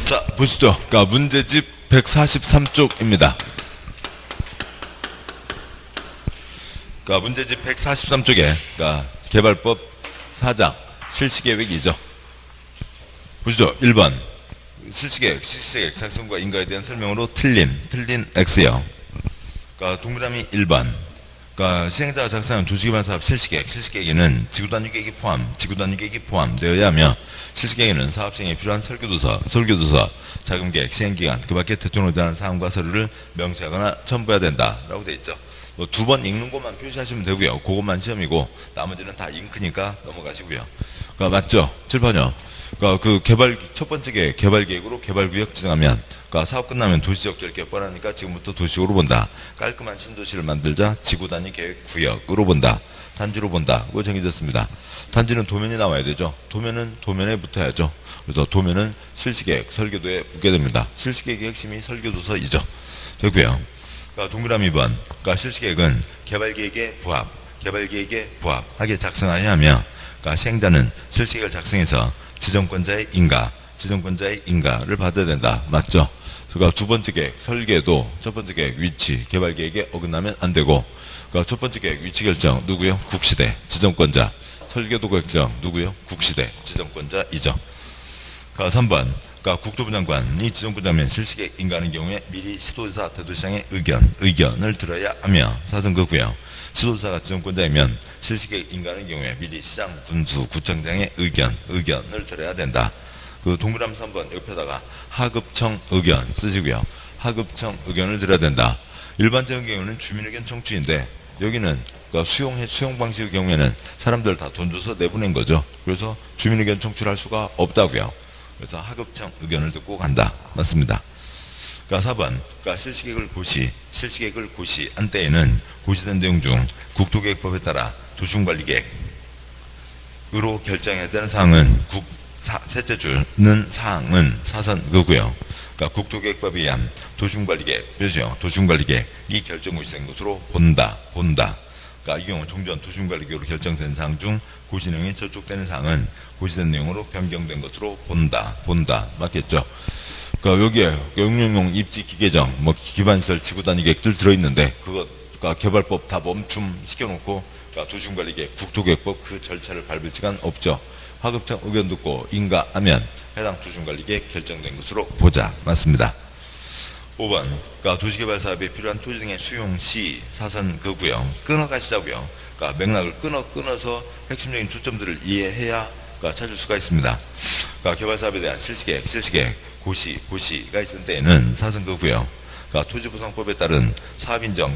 자, 보시죠. 그러니까 문제집 143쪽입니다. 그러니까 문제집 143쪽에 그러니까 개발법 4장 실시계획이죠. 보시죠. 1번 실시계획 작성과 인가에 대한 설명으로 틀린 X요. 그러니까 동그라미 1번. 그러니까 시행자가 작성한 도시개발 사업 실시계획에는 지구단위 계획이 포함되어야 하며, 실시계획에는 사업 시행에 필요한 설계도서, 자금계획, 시행기간, 그 밖에 대통령에 대한 사항과 서류를 명시하거나 첨부해야 된다라고 되어 있죠. 뭐 두 번 읽는 것만 표시하시면 되고요. 그것만 시험이고 나머지는 다 잉크니까 넘어가시고요. 그러니까 맞죠? 7번이요. 그러니까 그 첫 번째 계획, 개발계획으로 개발구역 지정하면, 그러니까 사업 끝나면 도시적 결계 뻔하니까 지금부터 도시적으로 본다. 깔끔한 신도시를 만들자. 지구단위 계획 구역으로 본다. 단지로 본다. 그거 정해졌습니다. 단지는 도면이 나와야 되죠. 도면은 도면에 붙어야죠. 그래서 도면은 실시계획, 설계도에 붙게 됩니다. 실시계획의 핵심이 설계도서이죠. 됐고요. 그러니까 동그라미 2번. 그러니까 실시계획은 개발계획에 부합하게 작성해야 하며, 그러니까 시행자는 실시계획을 작성해서 지정권자의 인가를 받아야 된다. 맞죠? 그러니까 두 번째 계획, 설계도, 첫 번째 계획, 위치, 개발 계획에 어긋나면 안 되고, 그러니까 첫 번째 계획, 위치 결정, 누구요? 국시대, 지정권자. 설계도 결정, 누구요? 국시대, 지정권자이죠. 그러니까 3번. 그러니까 국토부 장관이 지정권자면 실시계획 인가하는 경우에 미리 시도지사, 대도시장의 의견을 들어야 하며, 사선 그고요. 시도지사가 지정권자이면 실시계획 인가하는 경우에 미리 시장, 군수, 구청장의 의견을 들어야 된다. 그 동그라미 3번 옆에다가 하급청 의견 쓰시고요. 하급청 의견을 들어야 된다. 일반적인 경우는 주민의견 청취인데, 여기는 그러니까 수용 방식의 경우에는 사람들 다 돈 줘서 내보낸 거죠. 그래서 주민의견 청취를 할 수가 없다고요. 그래서 하급청 의견을 듣고 간다. 맞습니다. 그러니까 4번. 그러니까 실시계획을 고시한 때에는 고시된 내용 중 국토계획법에 따라 도시군관리계획으로 결정해야 되는 사항은 셋째 줄는 사항은 사선 그고요. 그러니까 국토계획법에 의한 도시군관리계획이 결정고시된 것으로 본다. 그러니까 이 경우 종전 도시군관리계획으로 결정된 사항 중 고시 내용이 저촉되는 사항은 고시된 내용으로 변경된 것으로 본다. 맞겠죠? 그러니까 여기에 용용용 입지 기계정, 뭐 기반시설 지구단위 계획들 들어있는데, 그러니까 개발법 다 멈춤시켜놓고, 그러니까 도시군관리계획, 국토계획법 그 절차를 밟을 시간 없죠. 하급청 의견 듣고 인가하면 해당 도시군관리계획 결정된 것으로 보자. 맞습니다. 5번. 그러니까 도시개발 사업에 필요한 토지 등의 수용 시 사선 그고요. 끊어가시자고요. 그러니까 맥락을 끊어서 핵심적인 초점들을 이해해야 찾을 수가 있습니다. 그러니까 개발 사업에 대한 실시계획, 고시가 있을 때에는 사선 그고요. 그러니까 토지보상법에 따른 사업인정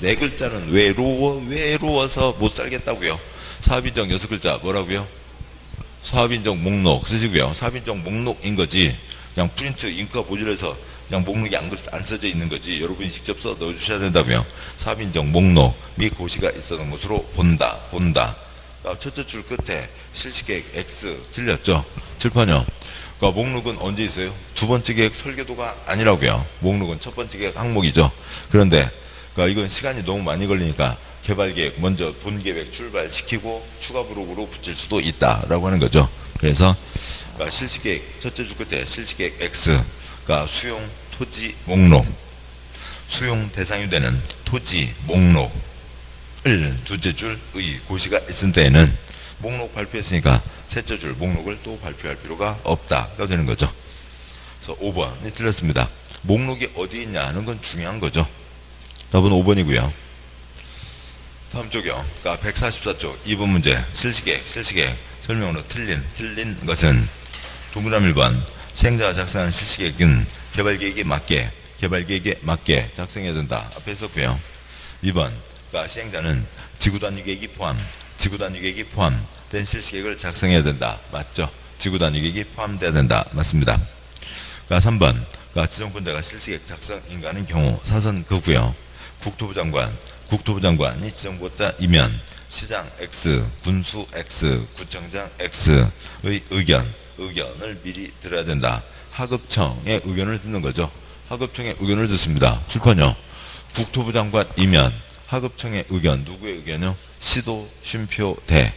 네 글자는 외로워서 못 살겠다고요. 사업인정 6글자 뭐라고요? 사업인정 목록 쓰시고요. 사업인정 목록인 거지, 그냥 프린트 잉크가 모자라서 그냥 목록이 안 써져 있는 거지, 여러분이 직접 써 넣어주셔야 된다고요. 사업인정 목록 및 고시가 있었던 것으로 본다. 그러니까 첫째 줄 끝에 실시계획 X 틀렸죠? 7번이요. 그러니까 목록은 언제 있어요? 두 번째 계획 설계도가 아니라고요. 목록은 첫 번째 계획 항목이죠. 그런데 그러니까 이건 시간이 너무 많이 걸리니까 개발계획 먼저 본계획 출발시키고 추가 부록으로 붙일 수도 있다라고 하는 거죠. 그래서 그러니까 실시계획 첫째 줄 끝에 실시계획 X, 그러니까 수용 토지 목록, 수용 대상이 되는 토지 목록을 둘째 줄의 고시가 있을 때에는 목록 발표했으니까 셋째 줄 목록을 또 발표할 필요가 없다가 되는 거죠. 그래서 5번이 틀렸습니다. 목록이 어디 있냐 하는 건 중요한 거죠. 답은 5번이고요. 다음 쪽이요. 그러니까 144쪽 2번 문제 실시계획 설명으로 틀린 것은 동그라미 1번. 시행자가 작성한 실시계획은 개발계획에 맞게 작성해야 된다. 앞에 있었고요. 2번. 그러니까 시행자는 지구단위 계획이 포함된 실시계획을 작성해야 된다. 맞죠? 지구단위 계획이 포함돼야 된다. 맞습니다. 그러니까 3번. 그러니까 지정권자가 실시계획 작성 인가하는 경우 사선 그고요. 국토부 장관이 지정권자이면 시장 X, 군수 X, 구청장 X의 의견을 미리 들어야 된다. 하급청의 의견을 듣는 거죠. 하급청의 의견을 듣습니다. 7번이요. 국토부 장관이면 하급청의 의견, 누구의 의견이요? 시도, 쉼표, 대.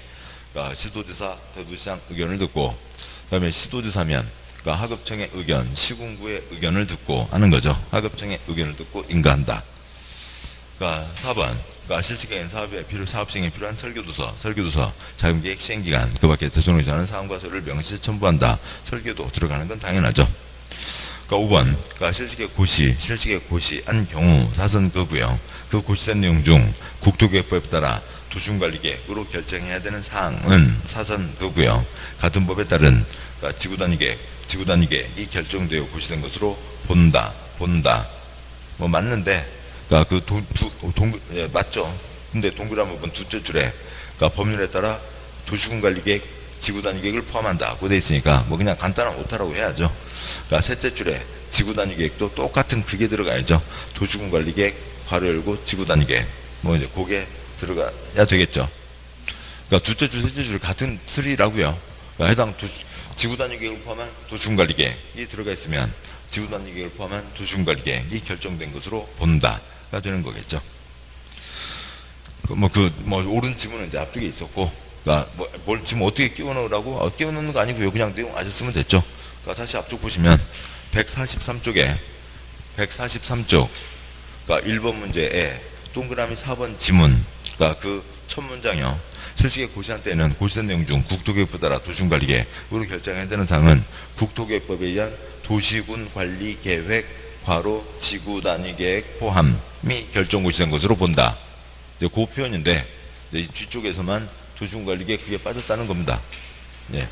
그러니까 시도지사, 대도시장 의견을 듣고, 그 다음에 시도지사면 그러니까 하급청의 의견, 시군구의 의견을 듣고 하는 거죠. 하급청의 의견을 듣고 인가한다. 그러니까 4번. 그러니까 실시계획 사업에 사업 시행에 필요한 설계도서, 자금계획 시행기간, 그 밖에 대통령이 정하는 사항과 서류를 명시 첨부한다. 설계도 들어가는 건 당연하죠. 그러니까 5번. 그러니까 실시계획 고시한 경우 사선 거고요. 그 고시된 내용 중 국토계획법에 따라 도시군관리계획으로 결정해야 되는 사항은 사선 거고요. 같은 법에 따른 그러니까 지구단위계획이 결정되어 고시된 것으로 본다. 뭐 맞는데, 그러니까 예, 맞죠. 근데 동그라미 부분 두째 줄에, 그러니까 법률에 따라 도시군관리계획, 지구단위계획을 포함한다고 돼 있으니까 뭐 그냥 간단한 오타라고 해야죠. 그러니까 셋째 줄에 지구단위계획도 똑같은 그게 들어가야죠. 도시군관리계획 괄호 열고 지구단위계획, 뭐 이제 그게 들어가야 되겠죠. 그러니까 두째 줄, 셋째 줄 같은 틀이라고요. 그러니까 해당 지구단위계획을 포함한 도시군관리계획이 들어가 있으면 지구단위계획을 포함한 도시군관리계획이 결정된 것으로 본다가 되는 거겠죠. 옳은 지문은 이제 앞쪽에 있었고, 그러니까 뭘 지금 어떻게 끼워 넣으라고? 끼워 넣는 거 아니고요. 그냥 내용 아셨으면 됐죠. 그러니까 다시 앞쪽 보시면 143쪽에 143쪽, 그러니까 1번 문제에 동그라미 4번 지문, 그러니까 그 첫 문장이요. 실시계획 고시한 때는 고시된 내용 중 국토계획법에 따라 도시군관리계획으로 결정해야 되는 사항은 국토계획법에 의한 도시군관리계획 괄호 지구단위계획 포함이 결정고시된 것으로 본다. 이제 그 표현인데 이제 뒤쪽에서만 도시군관리계획 그게 빠졌다는 겁니다. 예.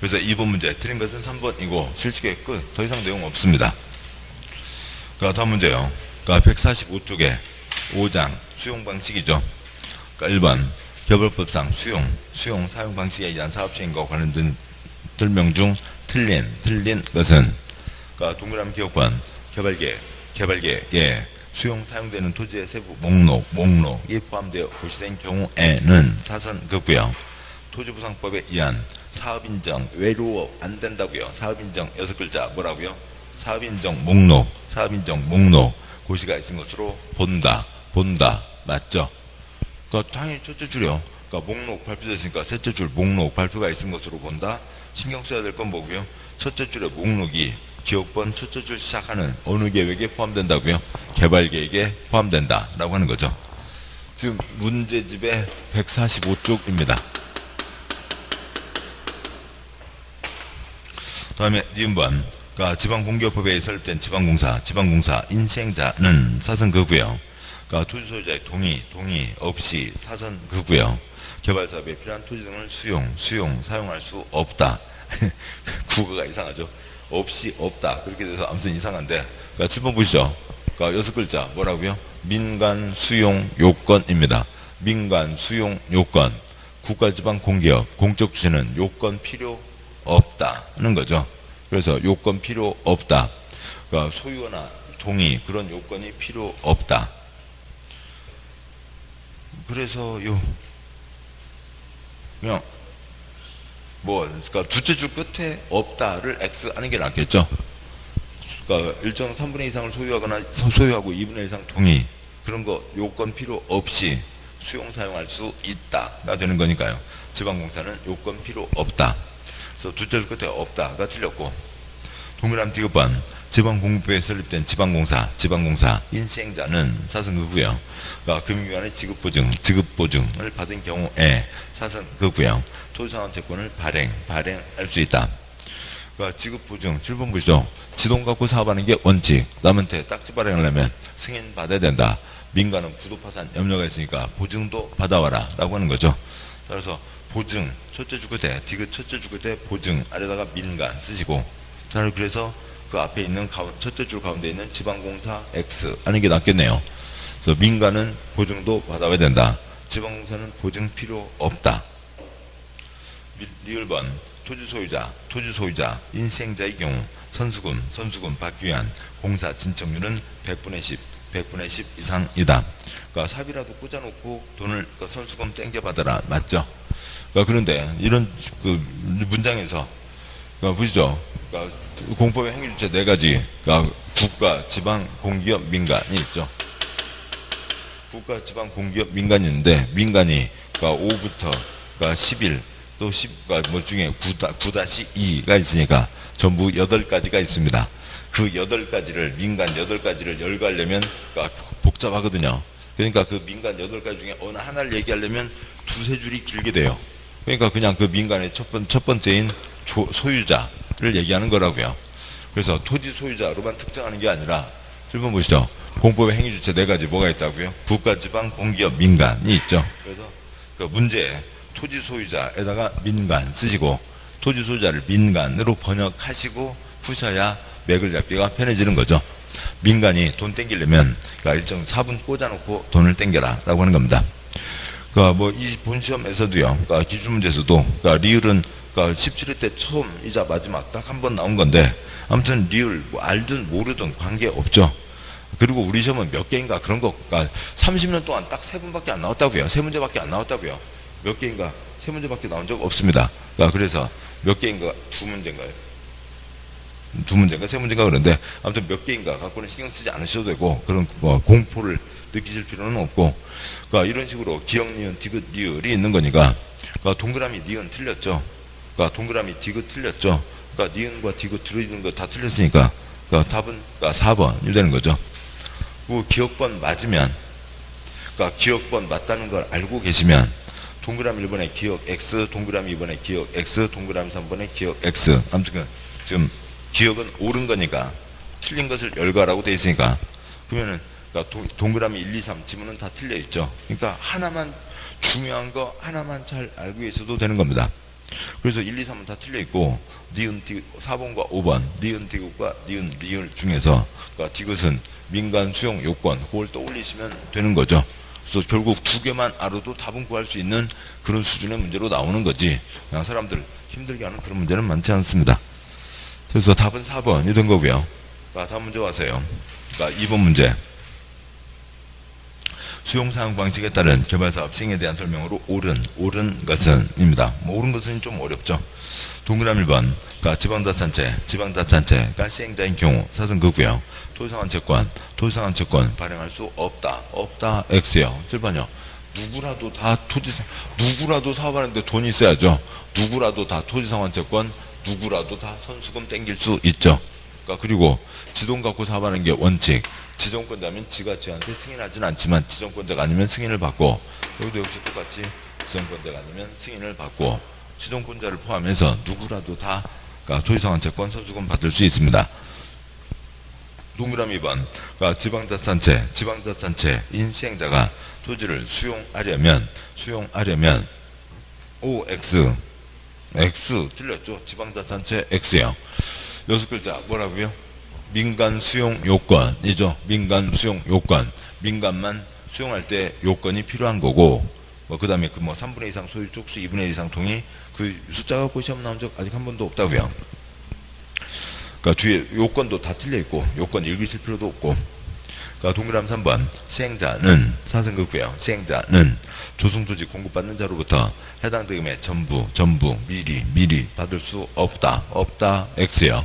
그래서 2번 문제 틀린 것은 3번이고 실시계획 끝. 더 이상 내용 없습니다. 그러니까 다음 문제요. 그러니까 145쪽에 5장 수용 방식이죠. 그러니까 1번 개발법상 수용 사용 방식에 의한 사업 시행과 관련된 설명 중 틀린 것은, 그러니까 동그라미 기억관 개발계획에 수용 사용되는 토지의 세부 목록이 포함되어 고시된 경우에는 사선 거고요. 토지부상법에 의한 사업인정 외로 안 된다고요. 사업인정 6글자 뭐라고요? 사업인정 목록 고시가 있은 것으로 본다 맞죠? 그러니까 당연히 첫째 줄이요. 그러니까 목록 발표되어 있으니까 셋째 줄 목록 발표가 있은 것으로 본다. 신경 써야 될 건 뭐고요? 첫째 줄의 목록이 기억번 첫째 줄 시작하는 어느 계획에 포함된다고요? 개발계획에 포함된다라고 하는 거죠. 지금 문제집의 145쪽입니다. 다음에 2번. 그러니까 지방공기업법에 설립된 지방공사 인시행자는 사선 거고요. 그러니까 토지 소유자의 동의 없이 사선 거고요. 개발사업에 필요한 토지 등을 사용할 수 없다. 국어가 이상하죠. 없이 없다. 그렇게 돼서 아무튼 이상한데. 그러니까 7번 보시죠. 그러니까 6글자 뭐라고요? 민간 수용 요건입니다. 민간 수용 요건. 국가지방공기업 공적 주체는 요건 필요 없다는 거죠. 그래서 요건 필요 없다. 그러니까 소유나 동의 그런 요건이 필요 없다. 그래서 그냥 그러니까 두째 줄 끝에 없다를 X 하는 게 낫겠죠. 그러니까 일정 3분의 2 이상을 소유하고 2분의 1 이상 동의 그런 거 요건 필요 없이 사용할 수 있다가 되는 거니까요. 지방공사는 요건 필요 없다. 그래서 두째 줄 끝에 없다가 틀렸고, 동그라미 디귿번 지방공급부에 설립된 지방공사 인시행자는 사선 거고요. 그러니까 금융기관의 지급보증을 받은 경우에 사선 거고요. 토지상환 채권을 발행할 수 있다. 그러니까 지급보증 7번 보시죠. 지동 갖고 사업하는 게 원칙. 남한테 딱지 발행하려면 승인 받아야 된다. 민간은 부도파산 염려가 있으니까 보증도 받아와라 라고 하는 거죠. 그래서 보증 첫째 줄 끝에 디귿 첫째 줄 끝에 보증 아래다가 민간 쓰시고, 그래서 그 앞에 있는 첫째 줄 가운데 있는 지방공사 X 하는 게 낫겠네요. 그래서 민간은 보증도 받아와야 된다. 지방공사는 보증 필요 없다. 리을번 토지 소유자 인시행자의 경우 선수금 받기 위한 공사 진척률은 100분의 10 이상이다. 그러니까 삽이라도 꽂아놓고 돈을 선수금 땡겨받아라 맞죠? 그러니까 그런데 이런 그 문장에서 그러니까 보시죠. 그러니까 공법의 행위주체 4가지. 그러니까 국가, 지방, 공기업, 민간이 있죠. 국가, 지방, 공기업, 민간이 있는데 민간이 그러니까 5부터 그러니까 10일 또 10가 뭐 중에 9-2가 있으니까 전부 8가지가 있습니다. 그 8가지를, 민간 8가지를 열거하려면 복잡하거든요. 그러니까 그 민간 8가지 중에 어느 하나를 얘기하려면 2-3줄이 길게 돼요. 그러니까 그냥 그 민간의 첫 번째인 소유자를 얘기하는 거라고요. 그래서 토지 소유자로만 특정하는 게 아니라 7번 보시죠. 공법의 행위주체 4가지 뭐가 있다고요? 국가, 지방, 공기업, 민간이 있죠. 그래서 그 문제에 토지 소유자에다가 민간 쓰시고 토지 소유자를 민간으로 번역하시고 푸셔야 맥을 잡기가 편해지는 거죠. 민간이 돈 땡기려면 그러니까 일정 사분 꽂아놓고 돈을 땡겨라 라고 하는 겁니다. 그러니까 뭐 이 본시험에서도요. 그러니까 기출문제에서도 그러니까 리을은 그러니까 17회 때 처음이자 마지막 딱 한 번 나온 건데 아무튼 리을 뭐 알든 모르든 관계없죠. 그리고 우리 시험은 몇 개인가 그런 거 그러니까 30년 동안 딱 3번밖에 안 나왔다고요. 3문제밖에 안 나왔다고요. 몇 개인가 3문제밖에 나온 적 없습니다. 그러니까 그래서 몇 개인가 2문제인가요? 2문제인가 3문제인가 그런데 아무튼 몇 개인가 갖고는 신경 쓰지 않으셔도 되고 그런 뭐 공포를 느끼실 필요는 없고 그러니까 이런 식으로 기역, 니은, 디귿, 리을이 있는 거니까 그러니까 동그라미, 니은 틀렸죠. 그러니까 동그라미, 디귿 틀렸죠. 그러니까 니은과 디귿 들어있는 거 다 틀렸으니까 그러니까 답은 그러니까 4번이 되는 거죠. 그 기억번 맞으면 그러니까 기억번 맞다는 걸 알고 계시면 동그라미 1번에 기억 X, 동그라미 2번에 기억 X, 동그라미 3번에 기억 X. 아무튼 지금 기억은 옳은 거니까 틀린 것을 열거하라고 되어 있으니까 그러면은 그러니까 동그라미 1, 2, 3 지문은 다 틀려 있죠. 그러니까 하나만 중요한 거 하나만 잘 알고 있어도 되는 겁니다. 그래서 1, 2, 3은 다 틀려 있고 니은, 디귿, 4번과 5번 니은, 디귿과 니은, 리을 중에서 그러니까 디귿은 민간 수용 요건 그걸 떠올리시면 되는 거죠. 그래서 결국 2개만 알아도 답은 구할 수 있는 그런 수준의 문제로 나오는 거지 그냥 사람들 힘들게 하는 그런 문제는 많지 않습니다. 그래서 답은 4번이 된 거고요. 자, 다음 문제 와서요. 그러니까 2번 문제. 수용사항 방식에 따른 개발사업 시행에 대한 설명으로 옳은 것은 입니다. 뭐 옳은 것은 좀 어렵죠. 동그라미 1번. 그러니까 지방자치단체가 시행자인 경우 사선 그고요. 토지상환 채권 발행할 수 없다 X요. 7번이요. 누구라도 사업하는데 돈이 있어야죠. 누구라도 다 토지상환 채권, 누구라도 다 선수금 땡길 수 있죠. 그러니까 그리고 지돈 갖고 사업하는 게 원칙. 지정권자면 지가 지한테 승인하지는 않지만 지정권자가 아니면 승인을 받고 여기도 역시 똑같이 지정권자가 아니면 승인을 받고 지정권자를 포함해서 누구라도 다 그러니까 토지상환 채권 선수금 받을 수 있습니다. 동그라미 2번 그러니까 지방자치단체인 시행자가 토지를 수용하려면 OX X 틀렸죠. 지방자치단체 X요. 6글자 뭐라고요? 민간 수용 요건이죠. 민간 수용 요건. 민간만 수용할 때 요건이 필요한 거고 뭐 그다음에 그 뭐 3분의 2 이상 소유 쪽수 2분의 1 이상 동의 그 숫자 갖고 시험 나온 적 아직 한 번도 없다고요. 그러니까 뒤에 요건도 다 틀려 있고 요건 읽으실 필요도 없고. 그러니까 동그라미 3번 시행자는 사선극고요. 시행자는 조성토지 공급받는 자로부터 해당 대금의 전부 미리 받을 수 없다 X요.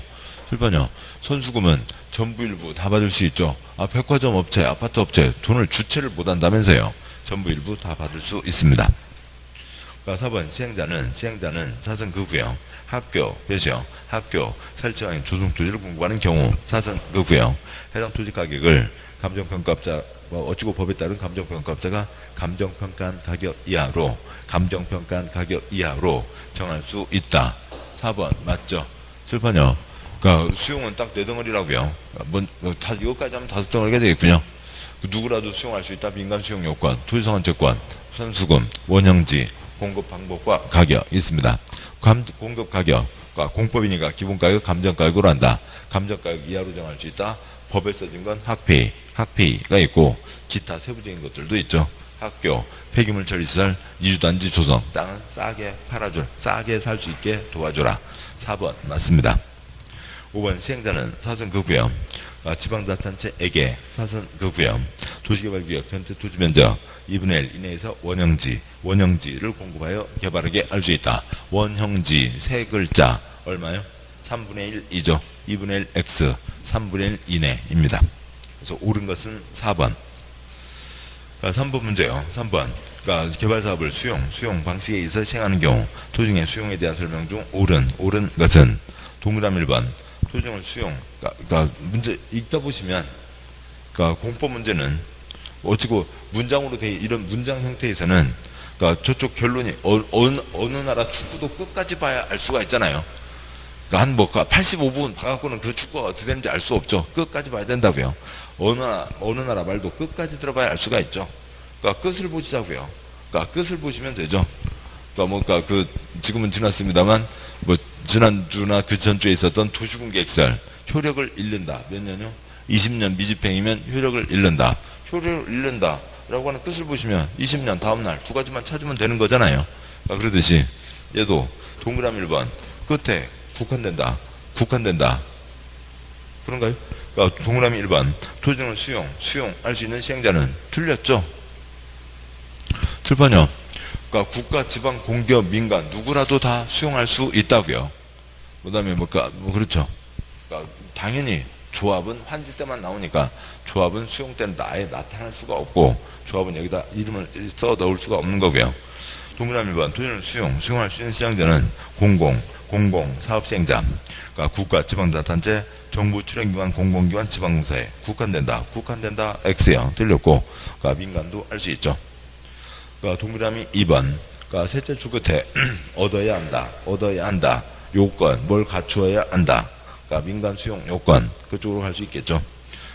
7번이요. 선수금은 전부 일부 다 받을 수 있죠. 백화점 업체, 아파트 업체 돈을 주체를 못한다면서요. 전부 일부 다 받을 수 있습니다. 그러니까 4번 시행자는 사선그고요. 학교 설치하인 조성토지를 공급하는 경우 사선그고요. 해당 토지 가격을 감정평가업자 어찌고 법에 따른 감정평가업자가 감정평가한 가격 이하로 정할 수 있다. 4번 맞죠? 7번이요. 그러니까 수용은 딱 4덩어리라고요. 이것까지 하면 5덩어리가 되겠군요. 누구라도 수용할 수 있다. 민간 수용 요건, 토지상환 채권, 선수금, 원형지, 공급 방법과 가격이 있습니다. 공급 가격과 공법이니까 기본가격, 감정가격으로 한다. 감정가격 이하로 정할 수 있다. 법에 써진 건 학페이가 있고 기타 세부적인 것들도 있죠. 학교, 폐기물 처리시설, 이주단지 조성, 땅은 싸게 살 수 있게 도와줘라. 4번 맞습니다. 5번 시행자는 사선그고요. 지방자치단체에게 사선그고요. 도시개발구역 전체 토지면적 2분의 1 이내에서 원형지를 공급하여 개발하게 할 수 있다. 원형지 3글자 얼마요? 3분의 1이죠. 2분의 1 X 3분의 1 이내입니다. 그래서 옳은 것은 4번. 그러니까 3번 문제요. 3번. 그러니까 개발 사업을 수용 방식에 의해서 시행하는 경우 토지의 수용에 대한 설명 중 옳은 것은 동그라미 1번. 토지를 수용. 그러니까 문제 읽다 보시면 그러니까 공법 문제는 어찌고 문장으로 돼 이런 문장 형태에서는 그러니까 저쪽 결론이 어느 나라 축구도 끝까지 봐야 알 수가 있잖아요. 그러니까 한 뭐 85분 봐갖고는 그 축구가 어떻게 되는지 알 수 없죠. 끝까지 봐야 된다고요. 어느 나라 말도 끝까지 들어봐야 알 수가 있죠. 그러니까 끝을 보시자고요. 그러니까 끝을 보시면 되죠. 그러니까 뭔가 지금은 지났습니다만 뭐 지난주나 그 전주에 있었던 도시군 계획설 효력을 잃는다. 몇 년요? 20년 미집행이면 효력을 잃는다. 효력을 잃는다라고 하는 뜻을 보시면 20년 다음날 두 가지만 찾으면 되는 거잖아요. 그러니까 그러듯이 얘도 동그라미 1번 끝에 국한된다. 그런가요? 그러니까 동그라미 1번 토지는 수용할 수 있는 시행자는 틀렸죠. 7번요. 그러니까 국가, 지방, 공기업, 민간 누구라도 다 수용할 수 있다고요. 그다음에 그렇죠. 그러니까 당연히 조합은 환지 때만 나오니까 조합은 수용 때는 아예 나타날 수가 없고 조합은 여기다 이름을 써 넣을 수가 없는 거고요. 동그라미 1번 토지는 수용할 수 있는 시행자는 공공 사업 시행자. 그러니까 국가, 지방자치단체, 정부 출연기관, 공공기관, 지방공사에 국한된다 X요. 틀렸고 그러니까 민간도 할 수 있죠. 그러니까 동그라미 2번. 그러니까 셋째 줄 끝에 얻어야 한다. 요건 뭘 갖추어야 한다. 그러니까 민간 수용 요건 그쪽으로 갈 수 있겠죠.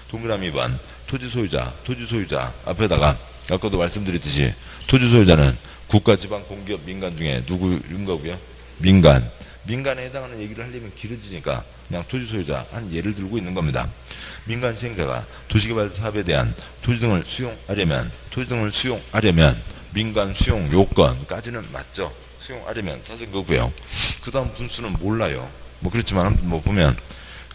동그라미 2번 토지 소유자 앞에다가 아까도 말씀드렸듯이 토지 소유자는 국가, 지방, 공기업, 민간 중에 누구인 거고요? 민간에 해당하는 얘기를 하려면 길어지니까 그냥 토지 소유자 한 예를 들고 있는 겁니다. 민간 시행자가 도시개발 사업에 대한 토지 등을 수용하려면 민간 수용 요건까지는 맞죠. 수용하려면 사실 그거고요. 그 다음 분수는 몰라요. 그렇지만 보면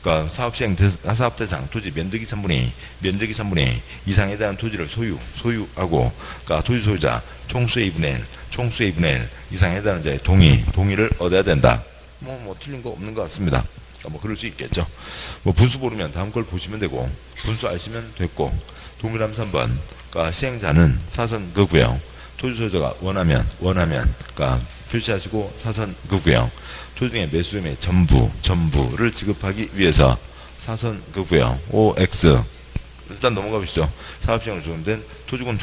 그러니까 사업 대상 토지 면적이 3분의 2 이상에 대한 토지를 소유하고 그러니까 토지 소유자 총수의 2분의 1 이상에 해당하는 자의 동의를 얻어야 된다. 틀린 거 없는 것 같습니다. 그러니까 그럴 수 있겠죠. 분수 모르면 다음 걸 보시면 되고 분수 아시면 됐고 동그라미 3번 그러니까 시행자는 사선 그고요. 토지 소유자가 원하면 그러니까 표시하시고 사선 그고요. 토지 중에 매수임의 전부를 지급하기 위해서 사선 그고요. OX 일단 넘어가 보시죠. 사업시행으로 조정된 토지권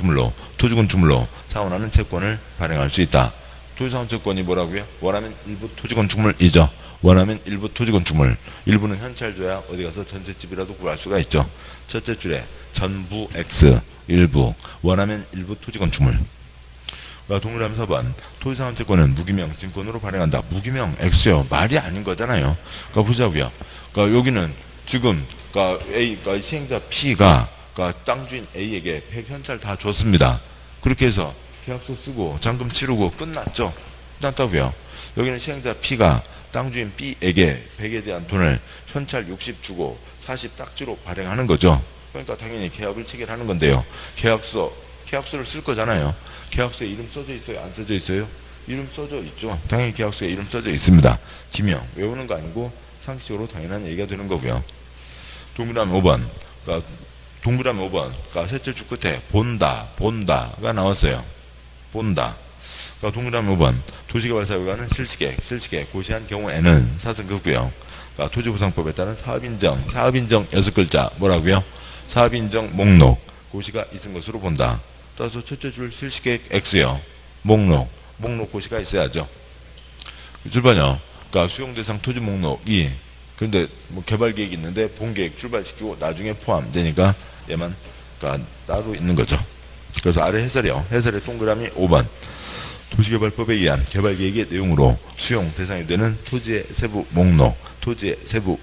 주물로 사원하는 채권을 발행할 수 있다. 토지사원 채권이 뭐라고요? 원하면 일부 토지권 주물이죠. 원하면 일부 토지권 주물. 일부는 현찰줘야 어디 가서 전셋집이라도 구할 수가 있죠. 첫째 줄에 전부 X 일부 원하면 일부 토지권 주물. 동그라미 4번 토지사원 채권은 무기명 증권으로 발행한다. 무기명 X요. 말이 아닌 거잖아요. 그러니까 보자고요. 그러니까 여기는 지금 그러니까 시행자 P가 그러니까 땅 주인 A에게 100 현찰 다 줬습니다. 그렇게 해서 계약서 쓰고 잔금 치르고 끝났다고요. 여기는 시행자 P가 땅 주인 B에게 100에 대한 돈을 현찰 60 주고 40 딱지로 발행하는 거죠. 그러니까 당연히 계약을 체결하는 건데요. 계약서를 쓸 거잖아요. 계약서에 이름 써져 있어요? 안 써져 있어요? 이름 써져 있죠. 당연히 계약서에 이름 써져 있습니다. 지명 외우는 거 아니고 상식적으로 당연한 얘기가 되는 거고요. 동그라미 5번 그러니까 셋째 줄 끝에 본다가 나왔어요. 본다. 그러니까 동그라미 5번 도시개발사업가는 실시계 고시한 경우에는 사선 그고요. 그러니까 토지보상법에 따른 사업인정 6글자 뭐라고요? 사업인정 목록 고시가 있은 것으로 본다. 따라서 첫째 줄 실시계 X요. 목록 고시가 있어야죠. 7번요. 그러니까 수용대상 토지 목록이 근데 개발계획이 있는데 본계획 출발시키고 나중에 포함되니까 얘만 그러니까 따로 있는 거죠. 그래서 아래 해설의 동그라미 5번 도시개발법에 의한 개발계획의 내용으로 수용 대상이 되는 토지의 세부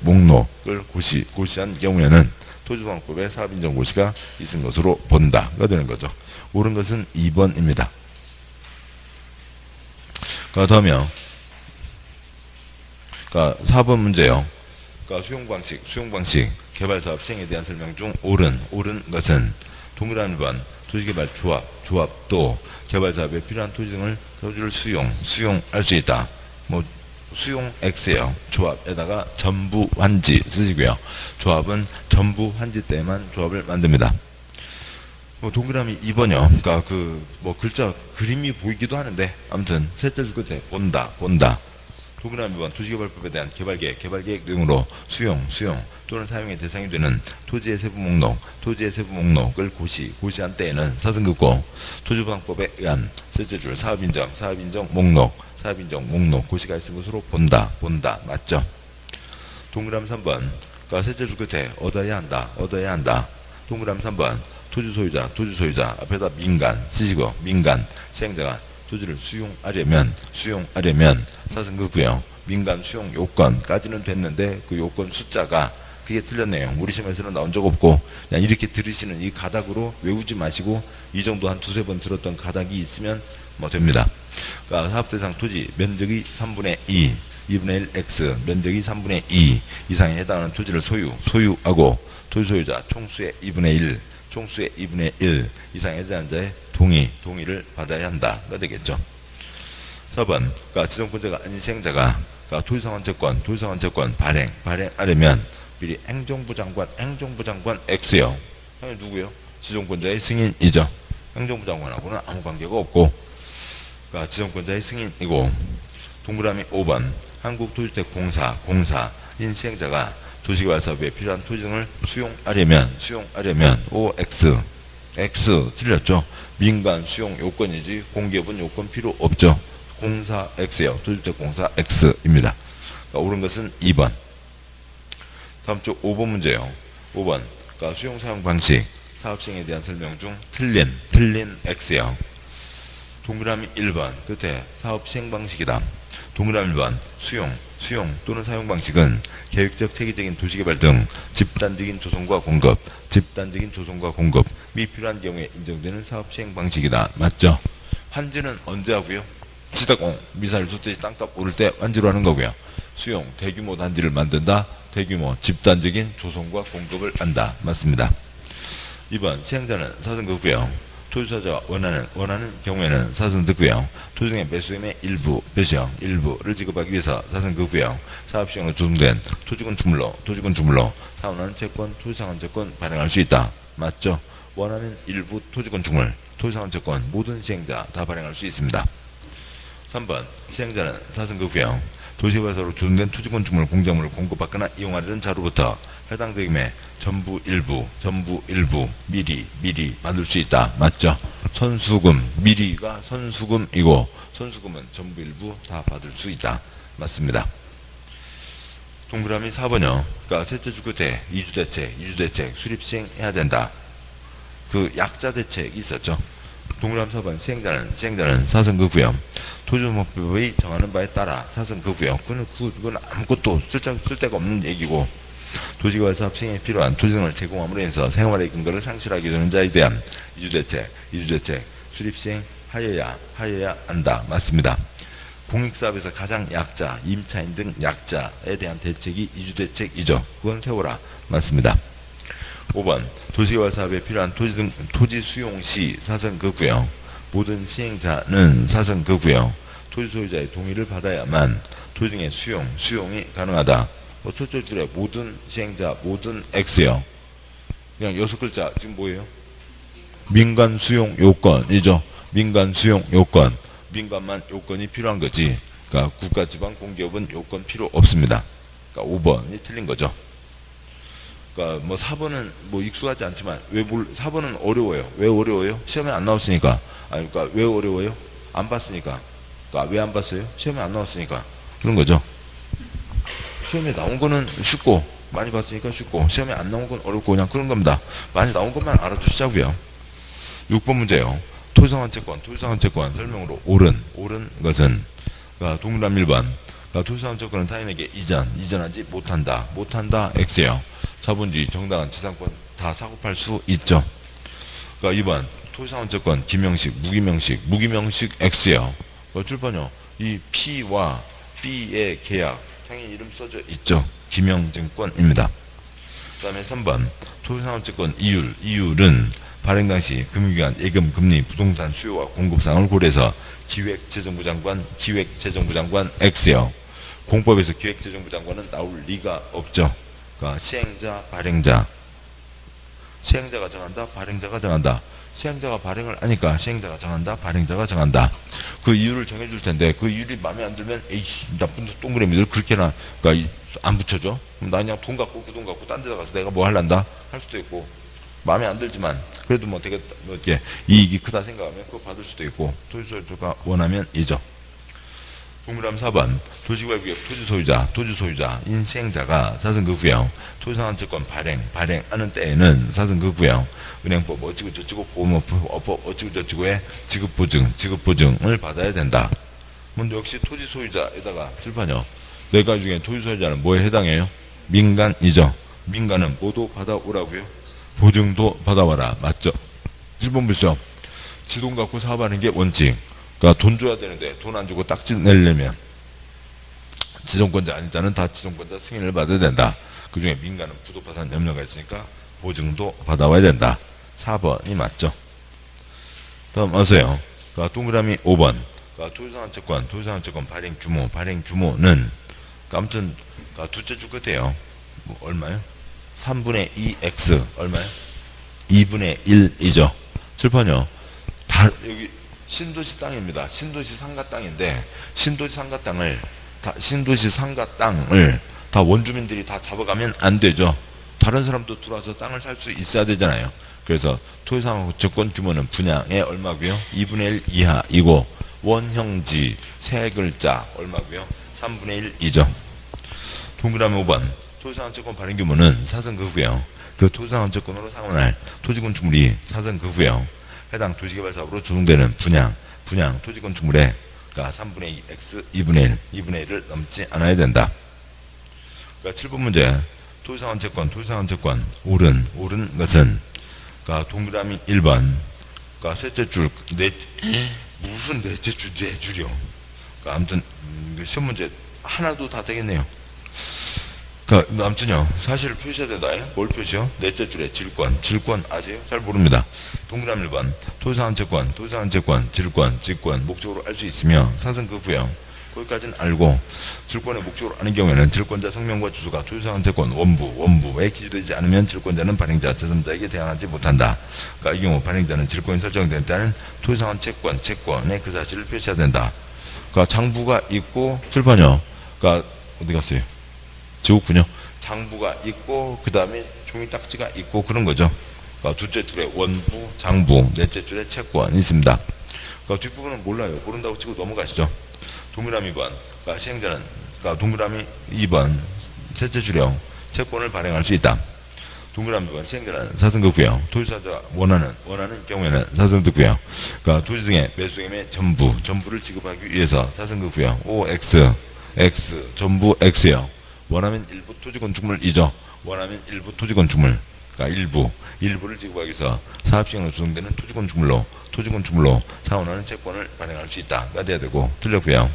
목록을 고시한 경우에는 토지보상법에 사업인정 고시가 있은 것으로 본다가 되는 거죠. 옳은 것은 2번입니다. 그 다음이요. 그러니까 4번 문제요. 그러니까 수용방식 개발사업 시행에 대한 설명 중 옳은 것은 동그라미 1번 도시개발 조합도 개발사업에 필요한 토지를 수용할 수 있다. 수용 X예요. 조합에다가 전부 환지 쓰시고요. 조합은 전부 환지 때만 조합을 만듭니다. 동그라미 2번이요. 그러니까 글자 그림이 보이기도 하는데 아무튼 셋째 줄 끝에 본다. 동그라미 2번 도시개발법에 대한 개발계획 내용으로 수용 또는 사용의 대상이 되는 토지의 세부 목록을 고시한 때에는 사승급고 토지보상법에 의한 셋째 줄 사업인정 목록 고시가 있은 것으로 본다. 맞죠? 동그라미 3번 그러니까 셋째 줄 끝에 얻어야 한다. 동그라미 3번 토지 소유자 앞에다 민간 쓰시고 민간 시행자가 토지를 수용하려면 사승급고요. 민간 수용 요건까지는 됐는데 그 요건 숫자가 그게 틀렸네요. 우리 시험에서는 나온 적 없고 그냥 이렇게 들으시는 이 가닥으로 외우지 마시고 이 정도 한 두세 번 들었던 가닥이 있으면 됩니다. 그러니까 사업대상 토지 면적이 3분의 2 2분의 1 x 면적이 3분의 2 이상에 해당하는 토지를 소유하고 토지 소유자 총수의 2분의 1 이상에 해당하는 자의 동의를 받아야 한다가 되겠죠. 4번 그러니까 지정권자가 아닌 시행자가 그러니까 토지상환채권 발행하려면 미리 행정부 장관 X요. 형이 누구요? 지정권자의 승인이죠. 행정부 장관하고는 아무 관계가 없고 그러니까 지정권자의 승인이고 동그라미 5번 한국토지택공사인 시행자가 도시개발 사업에 필요한 토지 등을 수용하려면 X 틀렸죠. 민간 수용 요건이지 공기업은 요건 필요 없죠. 공사 X요. 토지주택공사 X입니다. 그러니까 옳은 것은 2번. 다음 쪽 5번 문제요. 5번 그러니까 수용 사용 방식 사업 시행에 대한 설명 중 틀린 X요. 동그라미 1번 끝에 사업 시행 방식이다. 동그라미 1번 수용 또는 사용 방식은 계획적 체계적인 도시개발 등 집단적인 조성과 공급이 필요한 경우에 인정되는 사업 시행 방식이다. 맞죠? 환지는 언제 하고요? 지자공 미사일 쏘듯이 땅값 오를 때 환지로 하는 거고요. 수용 대규모 단지를 만든다. 대규모 집단적인 조성과 공급을 한다. 맞습니다. 2번 시행자는 사승급고요. 토지소유자가 원하는 경우에는 사승 듣고요. 토지 등의 매수임의 일부를 지급하기 위해서 사승급고요. 사업시행으로 조성된 토지권 주물로 사원하는 채권, 토지상환채권 발행할 수 있다. 맞죠? 원하는 일부 토지권 주물, 토지상환채권 모든 시행자 다 발행할 수 있습니다. 3번 시행자는 사승급고요. 도시개발사로 조성된 토지권 주물 공작물을 공급받거나 이용하려는 자로부터 해당 대금의 전부 일부 미리 받을 수 있다. 맞죠? 미리가 선수금이고 선수금은 전부 일부 다 받을 수 있다. 맞습니다. 동그라미 4번요. 그러니까 셋째 주 끝에 이주대책 수립 시행해야 된다. 그 약자 대책이 있었죠. 동그라미 4번 시행자는 사승급고요. 토지조성법이 정하는 바에 따라 사승급고요. 그건 아무것도 쓸데가 없는 얘기고 도시개발 사업 시행에 필요한 토지 등을 제공함으로 인해서 생활의 근거를 상실하게 되는 자에 대한 이주대책 수립 시행하여야 한다. 맞습니다. 공익사업에서 가장 약자, 임차인 등 약자에 대한 대책이 이주대책이죠. 그건 세워라. 맞습니다. 5번 도시개발 사업에 필요한 토지 수용 시 사승급고요. 모든 시행자는 사승급고요. 토지 소유자의 동의를 받아야만 토지 등의 수용이 가능하다. 첫째 줄에 모든 시행자 모든 X요. 그냥 6글자 지금 뭐예요? 민간 수용 요건이죠. 민간 수용 요건. 민간만 요건이 필요한 거지. 그러니까 국가 지방 공기업은 요건 필요 없습니다. 그러니까 5번이 틀린 거죠. 그러니까 4번은 익숙하지 않지만 4번은 어려워요. 왜 어려워요? 시험에 안 나왔으니까. 그러니까 왜 어려워요? 안 봤으니까. 그러니까 왜 안 봤어요? 시험에 안 나왔으니까. 그런 거죠. 시험에 나온 거는 쉽고 많이 봤으니까 쉽고 시험에 안 나온 건 어렵고 그냥 그런 겁니다. 많이 나온 것만 알아두시자고요. 6번 문제요. 토지상환채권 설명으로 옳은 것은 그러니까 동그라미 1번 그러니까 토지상환채권은 타인에게 이전하지 못한다 X예요. 자본주의 정당한 지상권 다 사고팔 수 있죠. 그러니까 2번 토지상환채권 기명식 무기명식 X예요. 출판요. 이 P와 B의 계약 상인 이름 써져 있죠. 기명증권입니다. 그 다음에 3번 토지상환채권 이율은 발행 당시 금융기관 예금 금리 부동산 수요와 공급상을 고려해서 기획재정부 장관 X요. 공법에서 기획재정부 장관은 나올 리가 없죠. 그러니까 시행자가 정한다 발행자가 정한다. 시행자가 발행을 하니까 시행자가 정한다, 발행자가 정한다. 그 이유를 정해줄 텐데 그 이유를 마음에 안 들면 에이씨 나쁜 동그라미들 그렇게나 그러니까 안 붙여줘. 그럼 나 그냥 돈 갖고 그 돈 갖고 딴 데다 가서 내가 뭐 할란다 할 수도 있고 마음에 안 들지만 그래도 뭐 되게 뭐 이렇게 이익이 크다 생각하면 그거 받을 수도 있고 토지소유주가 원하면 이죠. 동그라미 4번 도시개발구역 토지소유자인 시행자가 사승 구형 토지상환채권 발행하는 때에는 사승 구형 은행법 어찌고 저찌고 보험법 어찌고 저찌고의 지급보증을 받아야 된다. 먼저 역시 토지소유자에다가 칠판이요. 네 가지 중에 토지소유자는 뭐에 해당해요? 민간이죠. 민간은 뭐도 받아오라고요? 보증도 받아와라. 맞죠? 7번 보시죠. 지돈 갖고 사업하는 게 원칙. 그러니까 돈 줘야 되는데 돈 안 주고 딱지 내려면 지정권자 아닌 자는 다 지정권자 승인을 받아야 된다. 그 중에 민간은 부도파산 염려가 있으니까 보증도 받아와야 된다. 4번이 맞죠. 다음 어서요. 그러니까 동그라미 5번. 그러니까 토지상환채권 발행 규모는 그러니까 아무튼 그러니까 둘째 줄 끝에요. 뭐 얼마요? 3분의 2x 얼마요? 2분의 1이죠. 7번이요. 여기 신도시 땅입니다. 신도시 상가 땅인데 신도시 상가 땅을 다 원주민들이 다 잡아가면 안 되죠. 다른 사람도 들어와서 땅을 살 수 있어야 되잖아요. 그래서 토지상환채권 규모는 분양에 얼마고요? 2분의 1 이하이고 원형지 세 글자 얼마고요? 3분의 1이죠. 동그라미 5번 토지상환채권 발행 규모는 사성급고요. 그 토지상환채권으로 상환할 토지건축물이 사성급고요. 해당 도시개발사업으로 조성되는 분양 토지건축물의 그러니까 3분의 2 x 2분의 1을 넘지 않아야 된다. 그러니까 7번 문제 토지상환채권 옳은 것은 그러니까 동그라미 1번 그러니까 셋째 줄 무슨 넷째 줄 네 줄이요. 그러니까 아무튼 시험 문제 하나도 다 되겠네요. 그러니까 아무튼요 사실을 표시해야 된다. 뭘 표시요? 넷째 줄에 질권 아세요? 잘 모릅니다. 동그라미 1번 토지상환채권 질권 목적으로 알 수 있으며 사성급부형 거기까지는 알고 질권의 목적으로 아는 경우에는 질권자 성명과 주소가 토지상환채권 원부에 기재되지 않으면 질권자는 발행자 제3자에게 대항하지 못한다. 그러니까 이 경우 발행자는 질권이 설정된 때는 토지상환채권의 그 사실을 표시해야 된다. 그러니까 장부가 있고 칠판이요. 그러니까 어디 갔어요? 지웠군요. 장부가 있고 그 다음에 종이 딱지가 있고 그런 거죠. 그러니까 둘째 줄에 원부, 장부, 넷째 줄에 채권이 있습니다. 그러니까 뒷부분은 몰라요. 모른다고 치고 넘어가시죠. 동그라미 2번. 그러니까 시행자는 그러니까 동그라미 2번 셋째 줄에 채권을 발행할 수 있다. 동그라미 2번 시행자는 사성급고요. 토지사자가 원하는 경우에는 사성급고요. 그러니까 토지 등의 매수임의 전부를 지급하기 위해서 사성급고요. OX 전부 X요. 원하면 일부 토지건축물이죠. 원하면 일부 토지건축물. 그러니까 일부를 지급하기 위해서 사업시행으로 조성되는 토지건축물로 사원하는 채권을 발행할 수 있다가 돼야 되고 틀렸고요.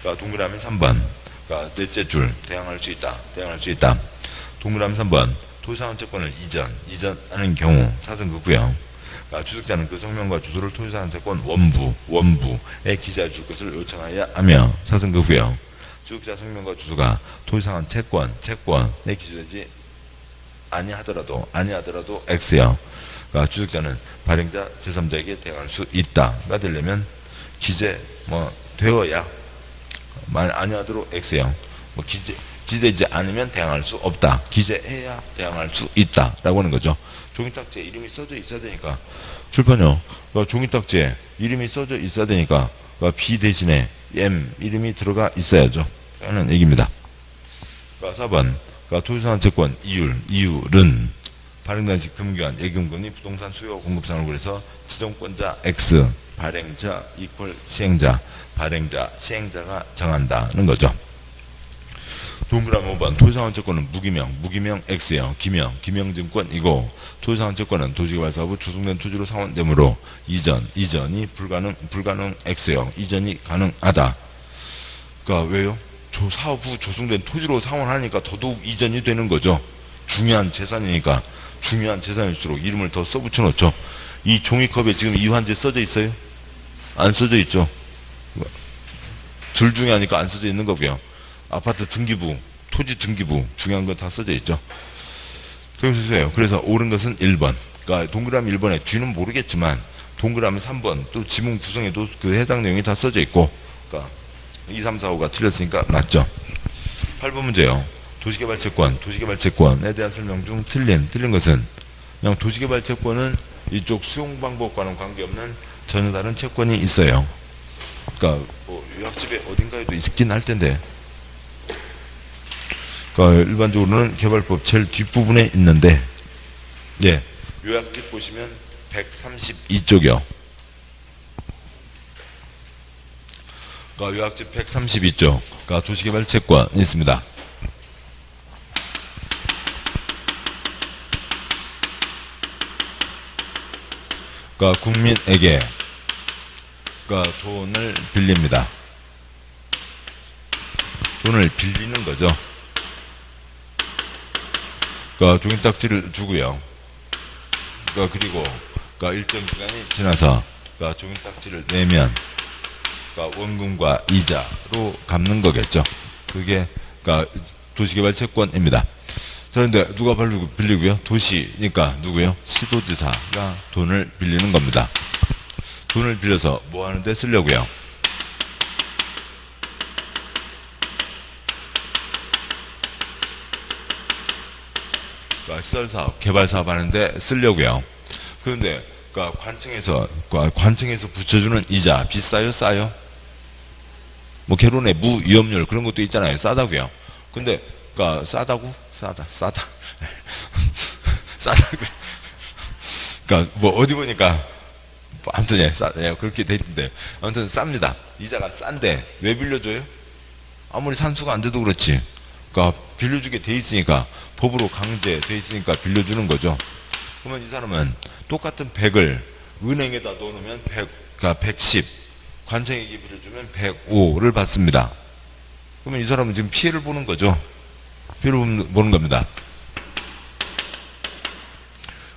그러니까 동그라미 3번. 그러니까 넷째 줄 대항할 수 있다. 동그라미 3번. 토지상환채권을 이전하는 경우 사성급고요. 그러니까 주택자는 그 성명과 주소를 토지상환채권 원부에 기재해 줄 것을 요청하여야 하며 사성급고요. 주택자 성명과 주소가 토지상환채권에 기재되지 아니하더라도 X요. 그러니까 주택자는 발행자 제3자에게 대항할 수 있다가 되려면 되어야 아니하도록 X요. 기재되지 않으면 대항할 수 없다. 기재해야 대항할 수 있다라고 하는 거죠. 종이딱지에 이름이 써져 있어야 되니까 출판요. 그러니까 종이딱지에 이름이 써져 있어야 되니까 그러니까 B 대신에 M 이름이 들어가 있어야죠. 라는 얘기입니다. 그러니까 4번 그러니까 토지상환채권 이율은 발행 당시 금융기관 예금금리 부동산 수요 공급상을 그래서 지정권자 X 발행자 이퀄 시행자 발행자 시행자가 정한다는 거죠. 동그라미 5번 토지상환채권은 무기명 X요. 기명증권이고 토지상환채권은 도시개발사업으로 조성된 토지로 상환되므로 이전이 불가능 X요. 이전이 가능하다. 그러니까 왜요? 사업 후 조성된 토지로 상환하니까 더더욱 이전이 되는 거죠. 중요한 재산이니까 중요한 재산일수록 이름을 더 써붙여 놓죠. 이 종이컵에 지금 이환제 써져 있어요? 안 써져 있죠. 둘 중에 하니까 안 써져 있는 거고요. 아파트 등기부, 토지 등기부 중요한 거 다 써져 있죠. 그래서 옳은 것은 1번. 그러니까 동그라미 1번에 뒤는 모르겠지만 동그라미 3번 또 지문 구성에도 그 해당 내용이 다 써져 있고, 그러니까 2, 3, 4, 5가 틀렸으니까 맞죠. 8번 문제요. 도시개발채권에 대한 설명 중 틀린 것은, 그냥 도시개발채권은 이쪽 수용 방법과는 관계없는 전혀 다른 채권이 있어요. 그러니까 뭐 요약집에 어딘가에도 있긴 할 텐데, 그러니까 일반적으로는 개발법 제일 뒷부분에 있는데, 예, 요약집 보시면 132쪽이요. 그러니까 요약집 132쪽, 그러니까 도시개발채권이 있습니다. 그러니까 국민에게 그러니까 돈을 빌립니다. 돈을 빌리는 거죠. 그러니까 종이딱지를 주고요. 그러니까 그리고 그러니까 일정 기간이 지나서 그러니까 종이딱지를 내면 그러니까 원금과 이자로 갚는 거겠죠. 그게 그러니까 도시개발채권입니다. 그런데 누가 빌리고요? 도시니까 누구요? 시도지사가 돈을 빌리는 겁니다. 돈을 빌려서 뭐 하는데 쓰려고요? 그러니까 시설사업, 개발사업 하는데 쓰려고요. 그런데 그러니까 관청에서 붙여주는 이자 비싸요? 싸요? 뭐 개론의 무위험률 그런 것도 있잖아요. 싸다고요. 근데 그러니까 싸다고? 싸다. 싸다고. 그러니까 뭐 어디 보니까 아무튼 예, 그렇게 돼 있는데 아무튼 쌉니다. 이자가 싼데 왜 빌려줘요? 아무리 산수가 안 돼도 그렇지. 그러니까 빌려주게 돼 있으니까, 법으로 강제돼 있으니까 빌려주는 거죠. 그러면 이 사람은 똑같은 100을 은행에다 넣어놓으면 100, 그러니까 110, 관청에게 빌려주면 105를 받습니다. 그러면 이 사람은 지금 피해를 보는 거죠. 피해를 보는 겁니다.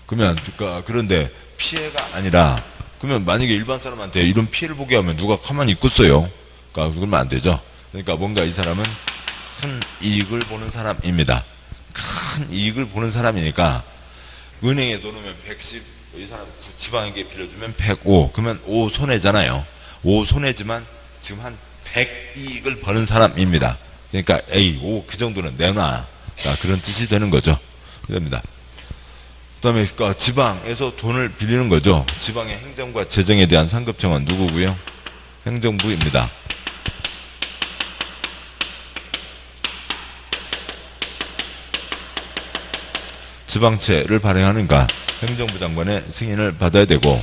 그러면 그런데 피해가 아니라, 그러면 만약에 일반 사람한테 이런 피해를 보게 하면 누가 가만히 있겠어요. 그러니까 그러면 안 되죠. 그러니까 뭔가 이 사람은 큰 이익을 보는 사람입니다. 큰 이익을 보는 사람이니까 은행에 넣어놓으면 110, 이 사람 지방에게 빌려주면 105, 그러면 5 손해잖아요. 5 손해지만 지금 한 100 이익을 버는 사람입니다. 그러니까 A, 5 그 정도는 내놔. 그러니까 그런 뜻이 되는 거죠. 됩니다. 그 다음에 그러니까 지방에서 돈을 빌리는 거죠. 지방의 행정과 재정에 대한 상급청은 누구고요? 행정부입니다. 지방채를 발행하니까 행정부 장관의 승인을 받아야 되고,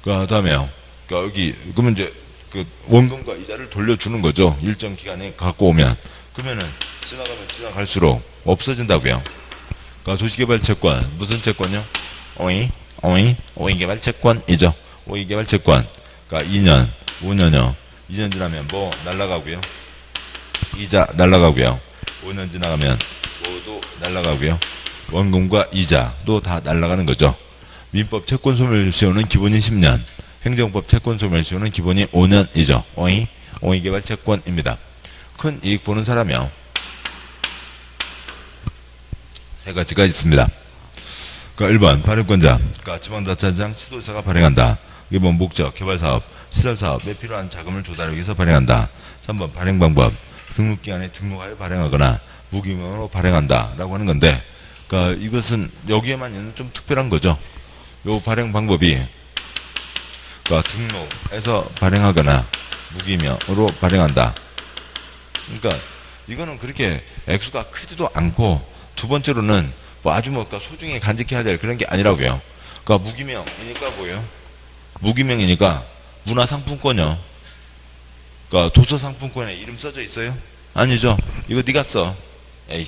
그 다음에요. 그러니까 여기 그러면 이제 그 원금과 이자를 돌려주는 거죠. 일정 기간에 갖고 오면. 그러면은 지나가면 지나갈수록 없어진다고요. 그러니까 도시개발채권 무슨 채권요? 오이개발채권이죠. 오이개발채권. 그러니까 2년, 5년요. 2년 지나면 뭐 날라가고요. 이자 날라가고요. 5년 지나가면 뭐도 날라가고요. 원금과 이자도 다 날라가는 거죠. 민법 채권소멸시효는 기본이 10년, 행정법 채권소멸시효는 기본이 5년이죠. 오이개발채권입니다. 큰 이익 보는 사람이요. 세 가지가 있습니다. 그러니까 1번 발행권자, 그러니까 지방자치단체장 시도지사가 발행한다. 2번 목적, 개발사업, 시설사업에 필요한 자금을 조달하기 위해서 발행한다. 3번 발행방법, 등록기관에 등록하여 발행하거나 무기명으로 발행한다 라고 하는 건데, 그러니까 이것은 여기에만 있는 좀 특별한 거죠. 요 발행 방법이 그러니까 등록해서 발행하거나 무기명으로 발행한다. 그러니까 이거는 그렇게 액수가 크지도 않고, 두 번째로는 뭐 아주 뭐 소중히 간직해야 될 그런 게 아니라고요. 그러니까 무기명이니까 뭐예요? 무기명이니까 문화상품권이요. 그러니까 도서상품권에 이름 써져 있어요? 아니죠. 이거 네가 써. 에이,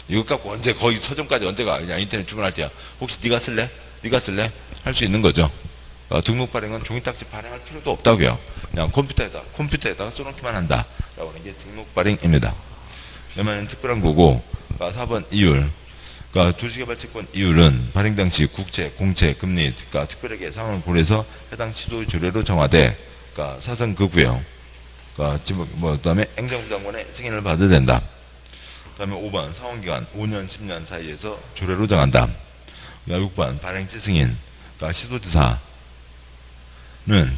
이거 갖고 언제 거기 서점까지 언제 가? 그냥 인터넷 주문할 때야. 혹시 네가 쓸래? 네가 쓸래? 할 수 있는 거죠. 등록 발행은 종이딱지 발행할 필요도 없다고요. 그냥 컴퓨터에다가 써놓기만 한다 라고 하는 게 등록 발행입니다. 이만 특별한 거고, 4번 이율. 그러니까 도시개발채권 이율은 발행 당시 국채, 공채, 금리, 그러니까 특별하게 상황을 고려해서 해당 시도의 조례로 정하되, 그러니까 사성그구요. 그러니까 그다음에 행정부 장관의 승인을 받아야 된다. 그다음에 5번 상환기간 5년, 10년 사이에서 조례로 정한다. 6번 발행지 승인. 그러니까 시도지사는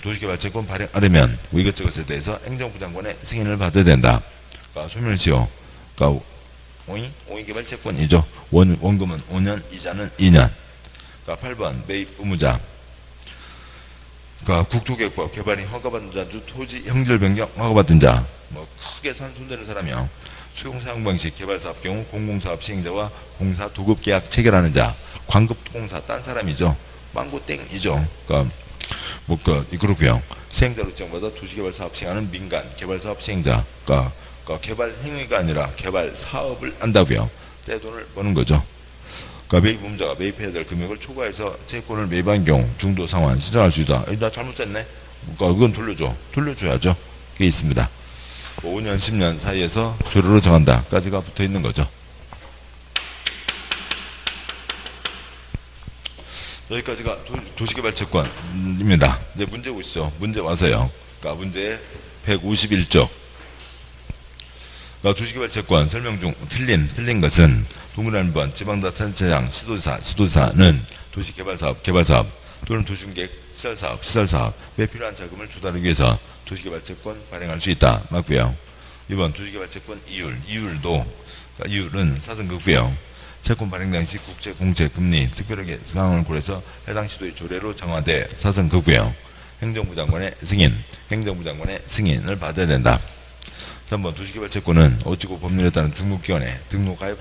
도시개발채권 발행하려면 뭐 이것저것에 대해서 행정부 장관의 승인을 받아야 된다. 그러니까 소멸시효. 그러니까 공익개발채권이죠. 원금은 5년, 이자는 2년. 그러니까 8번 매입 의무자. 그러니까 국토개혁법 개발이 허가받은 자 주 토지 형질 변경 허가받은 자. 뭐 크게 손대는 사람이요. 수용사용방식 개발사업 경우 공공사업 시행자와 공사 도급 계약 체결하는 자. 광급공사 딴 사람이죠. 망고땡이죠. 그러니까 뭐 그렇고요. 시행자로 지정받아 도시개발사업 시행하는 민간 개발사업 시행자. 그러니까 개발 행위가 아니라 개발 사업을 한다고요. 떼돈을 버는 거죠. 그러니까 매입 의무자가 매입해야 될 금액을 초과해서 채권을 매입한 경우 중도 상환 신청할 수 있다. 나 잘못했네. 그러니까 그건 돌려줘야죠. 그게 있습니다. 5년, 10년 사이에서 조례로 정한다까지가 붙어 있는 거죠. 여기까지가 도시개발채권입니다. 이제 문제 오시죠. 문제 와서요. 그러니까 문제 151쪽. 그러니까 도시개발채권 설명 중 틀린 것은 동그라미 번 지방자치단체장 시도지사는 도시개발사업 또는 도시계획 시설사업에 필요한 자금을 조달하기 위해서 도시개발채권 발행할 수 있다. 맞고요. 2번 도시개발채권 이율도 그러니까 이율은 사전급고요. 채권 발행 당시 국채, 공채, 금리 특별하게 상황을 고려해서 해당 시도의 조례로 정화돼 사전급고요. 행정부 장관의 승인을 받아야 된다. 3번 도시개발채권은 어찌고 법률에 따른 등록기관에 등록하여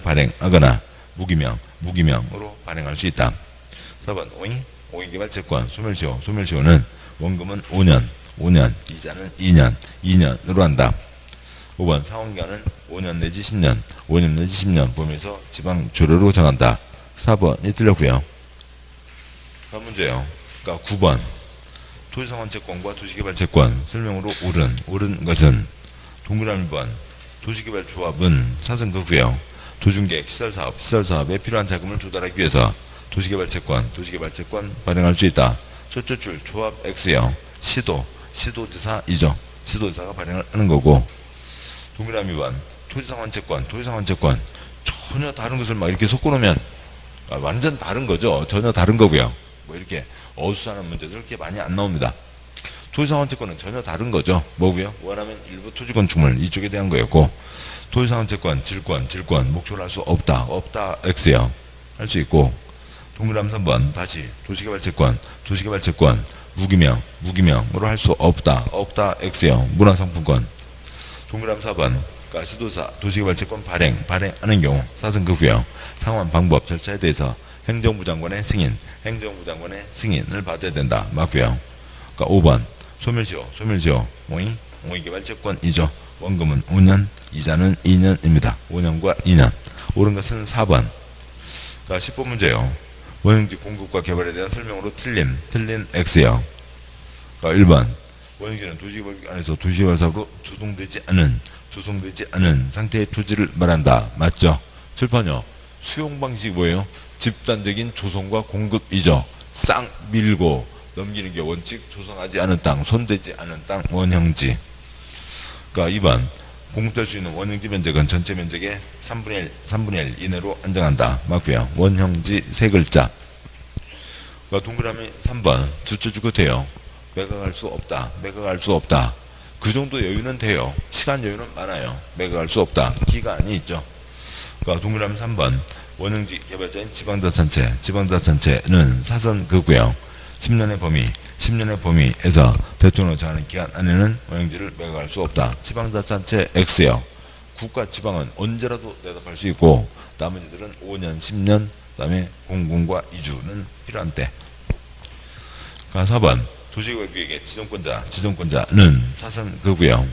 발행하거나 무기명으로 발행할 수 있다. 4번 공익개발채권 소멸시효는 원금은 5년, 이자는 2년으로 한다. 5번 상환기간은 5년 내지 10년 범위에서 지방조례로 정한다. 4번이 틀렸고요. 다음 문제요. 그러니까 9번 토지상환채권과 도시개발채권 설명으로 옳은 것은 동그라미 번 도시개발조합은 사전급고요. 도중계획 시설사업에 필요한 자금을 조달하기 위해서 도시개발채권 발행할 수 있다. 첫째 줄 조합 X요. 시도지사이죠. 시도지사가 발행을 하는 거고. 동그라미 번 토지상환채권 전혀 다른 것을 막 이렇게 섞어놓으면 완전 다른 거죠. 전혀 다른 거고요. 뭐 이렇게 어수선한 문제들 그렇게 많이 안 나옵니다. 토지상환채권은 전혀 다른 거죠. 뭐고요? 원하면 일부 토지건축물 이쪽에 대한 거였고, 토지상환채권 질권 목초를 할 수 없다 X요. 할 수 있고. 동그라미 3번 다시 도시개발채권 무기명으로 할 수 없다 X요. 문화상품권. 동그라미 4번 그러니까 시도사 도시개발채권 발행하는 경우 사전급고요. 상환 방법 절차에 대해서 행정부 장관의 승인을 받아야 된다. 맞고요. 그러니까 5번 소멸시효 공익개발채권이죠. 원금은 5년, 이자는 2년입니다. 5년과 2년. 옳은 것은 4번. 그러니까 10번 문제요. 원형지 공급과 개발에 대한 설명으로 틀린 X요. 그러니까 1번 원형지는 도시개발 안에서 도시개발사업으로 조성되지 않은 상태의 토지를 말한다. 맞죠? 7번요. 수용 방식이 뭐예요? 집단적인 조성과 공급이죠. 싹 밀고 넘기는 게 원칙. 조성하지 않은 땅, 손대지 않은 땅, 원형지. 그러니까 2번 공급될 수 있는 원형지 면적은 전체 면적의 3분의 1 이내로 안정한다. 맞고요. 원형지 세 글자. 그러니까 동그라미 3번 주저주 끝에요. 매각할 수 없다. 그 정도 여유는 돼요. 시간 여유는 많아요. 매각할 수 없다. 기간이 있죠. 그러니까 동그라미 3번 원형지 개발자인 지방자치단체는 사전급고요. 10년의 범위에서 대통령을 정하는 기간 안에는 원형지를 매각할 수 없다. 지방자치단체 X요. 국가 지방은 언제라도 대답할 수 있고 나머지들은 5년, 10년, 그다음에 공공과 이주는 필요한 때. 그러니까 4번 도시개발기획의 지정권자는 사전급고요.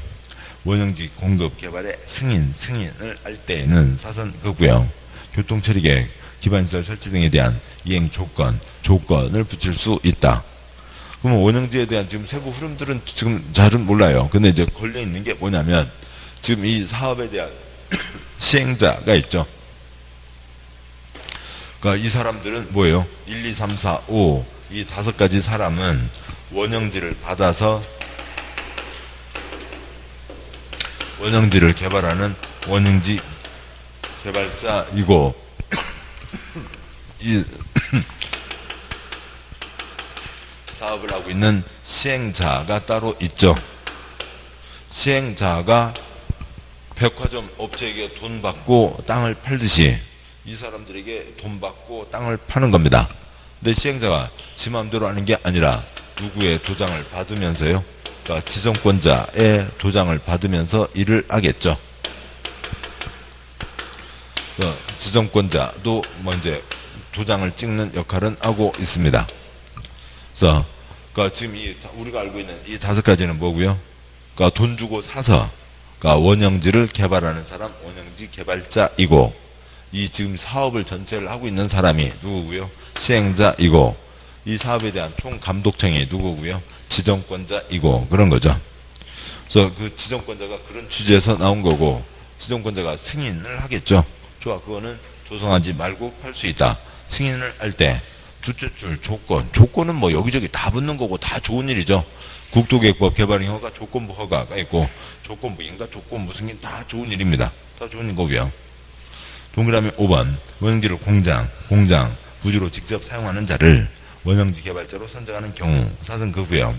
원형지 공급 개발의 승인을 할 때에는 사전급고요. 교통처리계획, 기반시설 설치 등에 대한 이행 조건을 붙일 수 있다. 그러면 원형지에 대한 지금 세부 흐름들은 지금 잘은 몰라요. 근데 이제 걸려 있는 게 뭐냐면 지금 이 사업에 대한 시행자가 있죠. 그러니까 이 사람들은 뭐예요? 1, 2, 3, 4, 5 이 5가지 사람은 원형지를 받아서 원형지를 개발하는 원형지 개발자이고 이 이 사업을 하고 있는 시행자가 따로 있죠. 시행자가 백화점 업체에게 돈 받고 땅을 팔듯이 이 사람들에게 돈 받고 땅을 파는 겁니다. 근데 시행자가 지 마음대로 하는 게 아니라 누구의 도장을 받으면서요. 그러니까 지정권자의 도장을 받으면서 일을 하겠죠. 지정권자도 뭐 이제 도장을 찍는 역할은 하고 있습니다. 그래서 그러니까 지금 우리가 알고 있는 이 5가지는 뭐고요? 그러니까 돈 주고 사서 그러니까 원형지를 개발하는 사람 원형지 개발자이고 이 지금 사업을 전체를 하고 있는 사람이 누구고요? 시행자이고 이 사업에 대한 총 감독청이 누구고요? 지정권자이고 그런 거죠. 그래서 그 지정권자가 그런 취지에서 나온 거고 지정권자가 승인을 하겠죠. 좋아, 그거는 조성하지 말고 팔 수 있다. 승인을 할 때 주최줄 조건은 뭐 여기저기 다 붙는 거고 다 좋은 일이죠. 국토계획법 개발행 허가 조건부 허가가 있고 조건부인가 조건부 승인 다 좋은 일입니다. 다 좋은 거고요. 동그라미 5번 원형지를 공장 부지로 직접 사용하는 자를 원형지 개발자로 선정하는 경우 사선 그고요.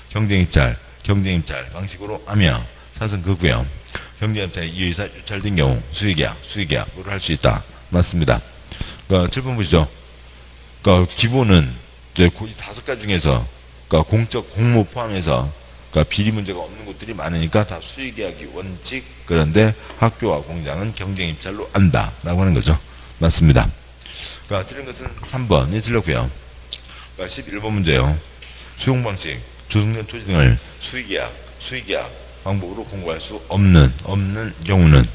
경쟁입찰 방식으로 하며 사선 그고요. 경쟁입찰에 이의사 유찰된 경우 수의계약으로 할 수 있다. 맞습니다. 그러니까 7번 보시죠. 그러니까 기본은 이제 5가지 중에서 그러니까 공적 공모 포함해서 그러니까 비리 문제가 없는 곳들이 많으니까 다 수의계약이 원칙. 그런데 학교와 공장은 경쟁입찰로 한다라고 하는 거죠. 맞습니다. 그러니까 틀린 것은 3번이 틀렸고요. 그러니까 11번 문제요. 수용 방식, 조성된 토지 등을 수의계약 방법으로 공고할 수 없는 경우는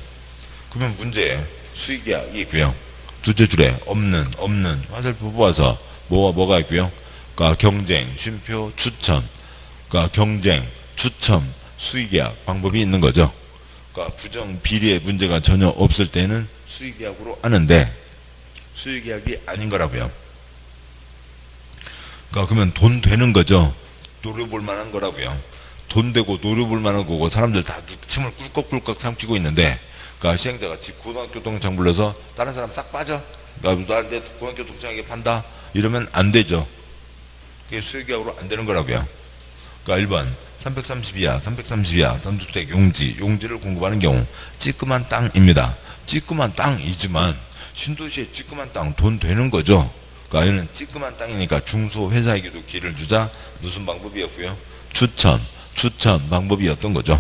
그러면 문제에 수의계약이 있고요. 두째 줄에 없는 화살표 뽑아서 뭐가 있고요. 그러니까 경쟁, 쉼표, 추첨, 그러니까 경쟁, 추첨, 수의계약 방법이 있는 거죠. 그러니까 부정 비리의 문제가 전혀 없을 때는 수의계약으로 하는데 수의계약이 아닌 거라고요. 그러니까 그러면 돈 되는 거죠. 노려볼 만한 거라고요. 돈 되고 노려볼 만한 거고 사람들 다 침을 꿀꺽꿀꺽 삼키고 있는데 그러니까 시행자가 집 고등학교 동창 불러서 다른 사람 싹 빠져. 그러니까 나한테 고등학교 동창에게 판다. 이러면 안 되죠. 그게 수의계약으로 안 되는 거라고요. 그러니까 1번 332야 단주택 용지를 공급하는 경우 찌끄만 땅입니다. 찌끄만 땅이지만 신도시에 찌끄만 땅 돈 되는 거죠. 그러니까 얘는 찌끄만 땅이니까 중소회사에게도 기회를 주자. 무슨 방법이었고요? 추천 방법이었던 거죠.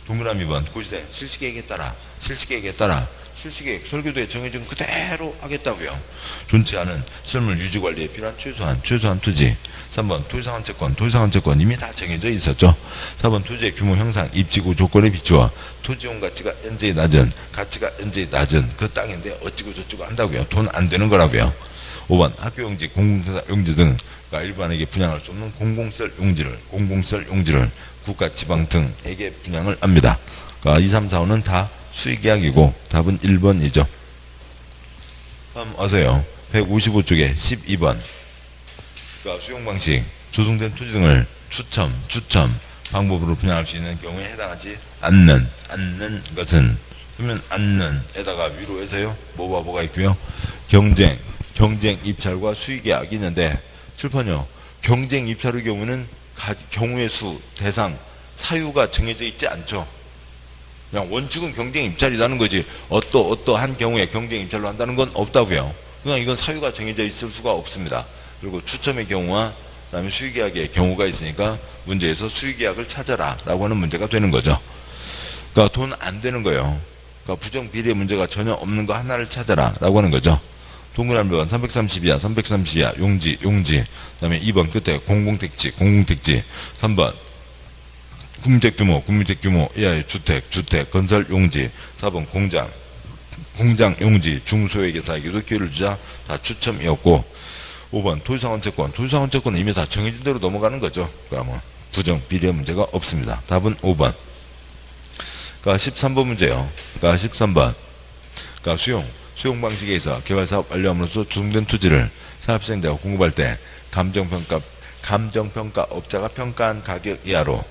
동그라미 2번 고시생 실시계획에 따라 실시계획 설계도에 정해진 그대로 하겠다고요. 좋지 않은 실물 유지관리에 필요한 최소한 토지. 3번 토지상환채권 이미 다 정해져 있었죠. 4번 토지의 규모 형상 입지구 조건에 비추어 토지용 가치가 현재 낮은 그 땅인데 어찌고 저찌고 한다고요. 돈 안 되는 거라고요. 5번 학교용지 공공사 용지 등 일반에게 분양할 수 없는 공공시설 용지를 국가 지방 등에게 분양을 합니다. 그러니까 2, 3, 4, 5는 다 수의계약이고 답은 1번이죠. 다음 어서요. 155쪽에 12번 그러니까 수용방식 조성된 토지 등을 추첨 방법으로 분양할 수 있는 경우에 해당하지 않는 것은 그러면 않는에다가 위로해서요. 뭐가 있고요. 경쟁 입찰과 수의계약이 있는데 7번요. 경쟁 입찰의 경우는 경우의 수, 대상, 사유가 정해져 있지 않죠. 그냥 원칙은 경쟁 입찰이라는 거지 어떠한 경우에 경쟁 입찰로 한다는 건 없다고요. 그냥 이건 사유가 정해져 있을 수가 없습니다. 그리고 추첨의 경우와 그다음에 수의계약의 경우가 있으니까 문제에서 수의계약을 찾아라 라고 하는 문제가 되는 거죠. 그러니까 돈 안 되는 거예요. 그러니까 부정비리의 문제가 전혀 없는 거 하나를 찾아라 라고 하는 거죠. 동그라미 1번 332야 용지 그 다음에 2번 끝에 공공택지 3번 국민택 규모 이하의 주택 건설 용지 4번 공장 용지 중소외계사에게도 기회를 주자. 다 추첨이었고 5번 토지상환채권은 이미 다 정해진 대로 넘어가는 거죠. 그러니까 뭐 부정 비리의 문제가 없습니다. 답은 5번. 그러니까 13번 문제요. 그러니까 13번 그러니까 수용 방식에서 개발사업 완료함으로써 조성된 토지를 사업시행자가 공급할 때 감정평가업자가 평가한 가격 이하로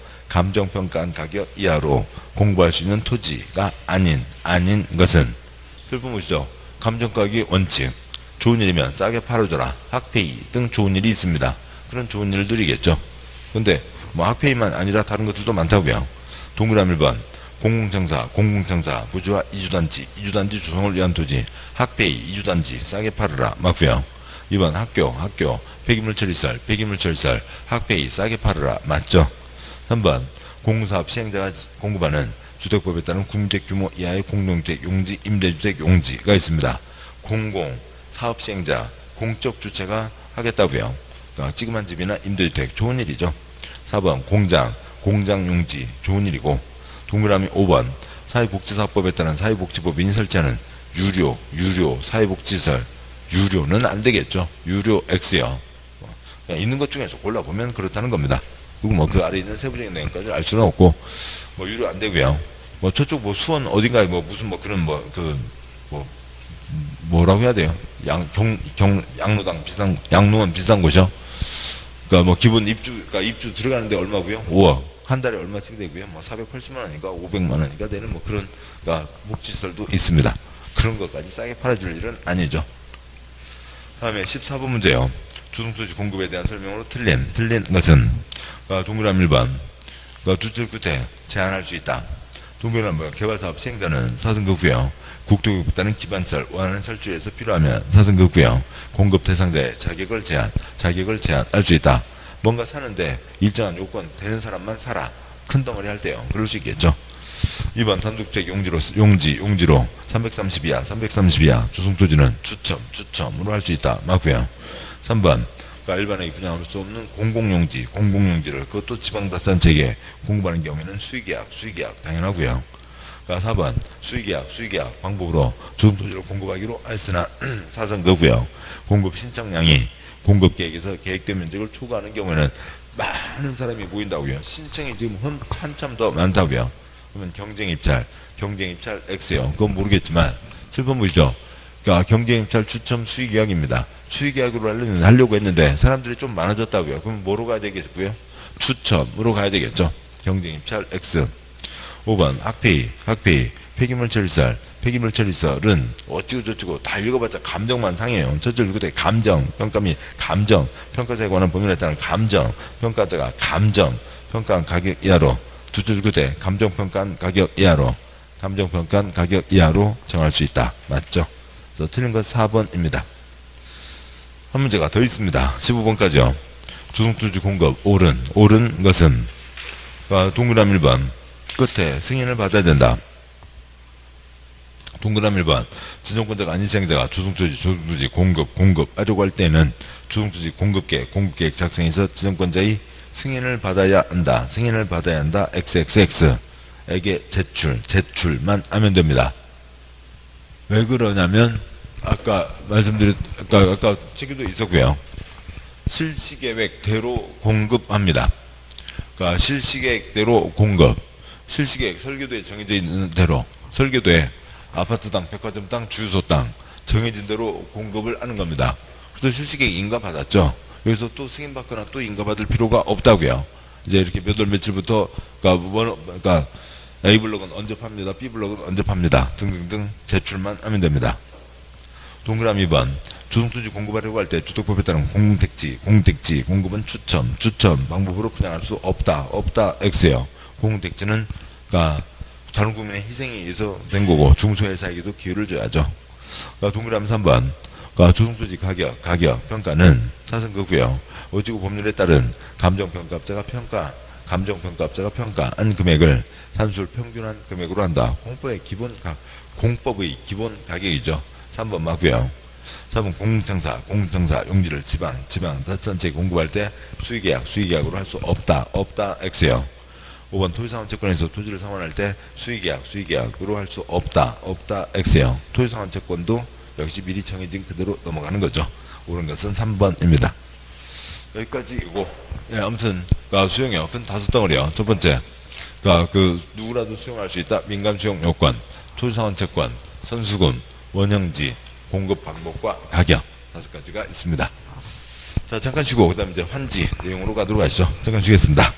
공부할 수 있는 토지가 아닌 것은 슬픔 보시죠. 감정가격이 원칙, 좋은 일이면 싸게 팔아줘라. 학페이 등 좋은 일이 있습니다. 그런 좋은 일들이겠죠. 근데 뭐 학페이만 아니라 다른 것들도 많다고요. 동그라미 1번 공공청사 부지와 이주단지 조성을 위한 토지 학페이 이주단지 싸게 팔으라 맞고요. 2번 학교 폐기물처리설 학페이 싸게 팔으라 맞죠. 3번 공사업 시행자가 공급하는 주택법에 따른 국민주택 규모 이하의 공동주택 용지 임대주택 용지가 있습니다. 공공 사업 시행자 공적 주체가 하겠다고요. 그러니까 찌그만 집이나 임대주택 좋은 일이죠. 4번 공장 용지 좋은 일이고 동그라미 5번 사회복지사업법에 따른 사회복지법인이 설치하는 유료 사회복지시설 유료는 안 되겠죠. 유료 X요. 있는 것 중에서 골라보면 그렇다는 겁니다. 그리고 뭐 그 아래 있는 세부적인 내용까지 알 수는 없고 뭐 유료 안 되고요. 뭐 저쪽 뭐 수원 어딘가에 뭐 무슨 뭐 그런 뭐 그 뭐 뭐라고 해야 돼요? 양로원 비슷한 곳이요. 그러니까 뭐 기본 그러니까 입주 들어가는데 얼마고요? 5억. 한 달에 얼마씩 되고요? 뭐 480만 원이니까 500만 원이니까 되는 뭐 그런 그러니까 복지시설도 있습니다. 그런 것까지 싸게 팔아줄 일은 아니죠. 다음에 14번 문제요. 주동토지 공급에 대한 설명으로 틀린 것은 동그라미 1번 주택구태 제한할 수 있다. 동그라미 2번 개발사업 시행자는 사승급고요. 국토교육에 따른 기반시설 원하는 설치에서 필요하면 사승급고요. 공급 대상자의 자격을 제한할 수 있다. 뭔가 사는데 일정한 요건 되는 사람만 사라. 큰 덩어리 할 때요. 그럴 수 있겠죠. 2번 단독주택 용지로 330 이하 주승토지는 추첨으로 할 수 있다. 맞고요. 3번 일반에게 분양할 수 없는 공공용지를 그것도 지방자치단체에게 공급하는 경우에는 수의계약 당연하고요. 4번 수의계약 방법으로 주승토지를 공급하기로 했으나 사성거고요. 공급 신청량이 공급계획에서 계획된 면적을 초과하는 경우에는 많은 사람이 모인다고요. 신청이 지금 한참 더 많다고요. 그러면 경쟁입찰 X요. 그건 모르겠지만 7번 보시죠. 그러니까 경쟁입찰 추첨 수의계약입니다. 수의계약으로 하려고 했는데 사람들이 좀 많아졌다고요. 그럼 뭐로 가야 되겠고요? 추첨으로 가야 되겠죠. 경쟁입찰 X. 5번 학페이 폐기물처리설은 어찌고저찌고 다 읽어봤자 감정만 상해요. 저절 읽을 때 평가사에 관한 범위에 따른 평가자가 평가한 가격 이하로 두절 읽을 때 감정평가한 가격 이하로 정할 수 있다. 맞죠? 그래서 틀린 건 4번입니다. 한 문제가 더 있습니다. 15번까지요. 주승토지 공급 옳은 것은 동그라미 1번 끝에 승인을 받아야 된다. 동그라미 1번 지정권자가 아닌 시행자가 주승토지 공급하려고 할 때는 주승토지 공급계획 작성에서 지정권자의 승인을 받아야 한다. XXX에게 제출만 하면 됩니다. 왜 그러냐면 아까 책에도 있었고요. 실시계획대로 공급합니다. 그러니까 실시계획대로 공급. 실시계획 설계도에 정해져 있는 대로 설계도에 아파트당 백화점당 주유소당 정해진 대로 공급을 하는 겁니다. 그래서 실시계획 인가받았죠. 여기서 또 승인받거나 또 인가받을 필요가 없다고요. 이제 이렇게 몇 월 며칠부터 그러니까 A블록은 언제 팝니다. B블록은 언제 팝니다. 등등등 제출만 하면 됩니다. 동그라미 2번 주승토지 공급하려고 할 때 주택법에 따른 공택지 공급은 추첨 방법으로 분양할 수 없다 X예요. 공택지는 다른 국민의 희생에 의해서 된 거고 중소회사에게도 기회를 줘야죠. 동그라미 3번 주승토지 가격 평가는 사승거고요. 어찌고 법률에 따른 감정평가업자가 평가한 금액을 산술 평균한 금액으로 한다. 공법의 기본 가격이죠. 3번 맞고요. 4번 공공청사 용지를 지방자치단체에 공급할 때 수의계약으로 할 수 없다 X예요. 5번 토지상환채권에서 토지를 상환할 때 수의계약으로 할 수 없다 X예요. 토지상환채권도 역시 미리 정해진 그대로 넘어가는 거죠. 옳은 것은 3번입니다. 여기까지이고, 아무튼 수용요. 큰 5덩어리요. 첫 번째, 누구라도 수용할 수 있다. 민간 수용 요건, 토지상환채권, 선수금, 원형지, 공급 방법과 가격 5가지가 있습니다. 자, 잠깐 쉬고 그다음에 이제 환지 내용으로 가도록 하시죠. 잠깐 쉬겠습니다.